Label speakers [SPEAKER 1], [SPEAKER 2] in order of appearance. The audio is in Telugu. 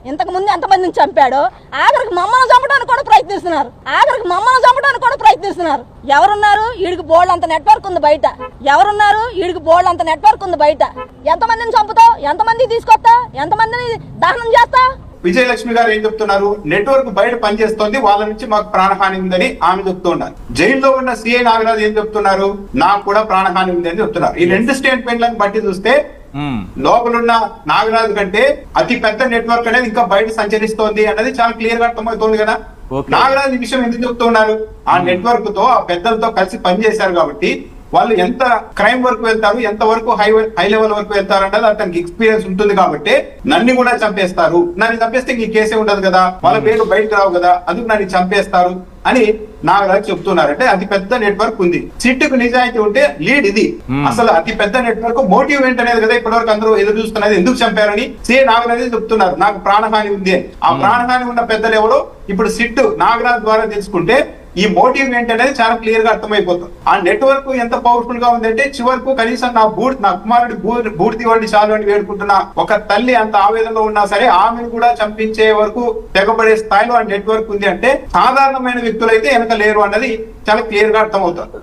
[SPEAKER 1] ఇంతకు ముందు ఎంతమందిని చంపాడో ఆఖరికి మమ్మల్ని చంపడానికి కూడా ప్రయత్నిస్తున్నారు. ఎవరున్నారు? వీడికి బోల్డ్ అంత నెట్వర్క్ ఉంది బయట. ఎంతమందిని చంపుతావు? ఎంతమంది తీసుకొస్తా? ఎంతమందిని దహనం చేస్తా?
[SPEAKER 2] విజయలక్ష్మి గారు ఏం చెప్తున్నారు? నెట్వర్క్ బయట పనిచేస్తోంది, వాళ్ళ నుంచి మాకు ప్రాణహాని ఉందని ఆమె చెప్తున్నారు. జైల్లో ఉన్న సిఐ నాగరాజు ఏం చెప్తున్నారు? నాకు కూడా ప్రాణహాని ఉంది అని చెప్తున్నారు. ఈ రెండు స్టేట్మెంట్లను బట్టి చూస్తే లోపలున్న నాగరాజు కంటే అతి పెద్ద నెట్వర్క్ అనేది ఇంకా బయట సంచరిస్తోంది అన్నది చాలా క్లియర్ గా అర్థమవుతోంది కదా. నాగరాజు ఈ విషయం ఎందుకు చెప్తున్నారు? ఆ నెట్వర్క్ తో ఆ పెద్దలతో కలిసి పనిచేశారు కాబట్టి వాళ్ళు ఎంత క్రైమ్ వరకు వెళ్తారు, ఎంత వరకు హై లెవెల్ వరకు వెళ్తారు అన్నది అతనికి ఎక్స్పీరియన్స్ ఉంటుంది కాబట్టి నన్ను కూడా చంపేస్తారు, నన్ను చంపేస్తే ఈ కేసే ఉండదు కదా, వాళ్ళ పేరు బయటకు రావు కదా, అందుకు నన్ను చంపేస్తారు అని నాగరాజు చెప్తున్నారు. అంటే అతి పెద్ద నెట్వర్క్ ఉంది. సిట్టుకు నిజాయితీ ఉంటే లీడ్ ఇది. అసలు అతి పెద్ద నెట్వర్క్ మోటివ్ ఏంటనేది కదా ఇప్పటివరకు అందరూ ఎదురు చూస్తున్నది. ఎందుకు చంపారని సిఐ నాగరాజు చెప్తున్నారు. నాకు ప్రాణహాని ఉంది అని. ఆ ప్రాణహాని ఉన్న పెద్దలు ఎవరో ఇప్పుడు సిట్టు నాగరాజు ద్వారా తెలుసుకుంటే ఈ మోటివ్ ఏంటనేది చాలా క్లియర్ గా అర్థమైపోతుంది. ఆ నెట్వర్క్ ఎంత పవర్ఫుల్ గా ఉందంటే చివరకు కనీసం నా కుమారుడి బూడిది వంటి చాలు అని వేడుకుంటున్న ఒక తల్లి అంత ఆవేదనలో ఉన్నా సరే ఆమెను కూడా చంపించే వరకు తెగబడే స్థాయిలో ఆ నెట్వర్క్ ఉంది. అంటే సాధారణమైన వ్యక్తులైతే వెనక లేరు అన్నది చాలా క్లియర్ గా అర్థమవుతుంది.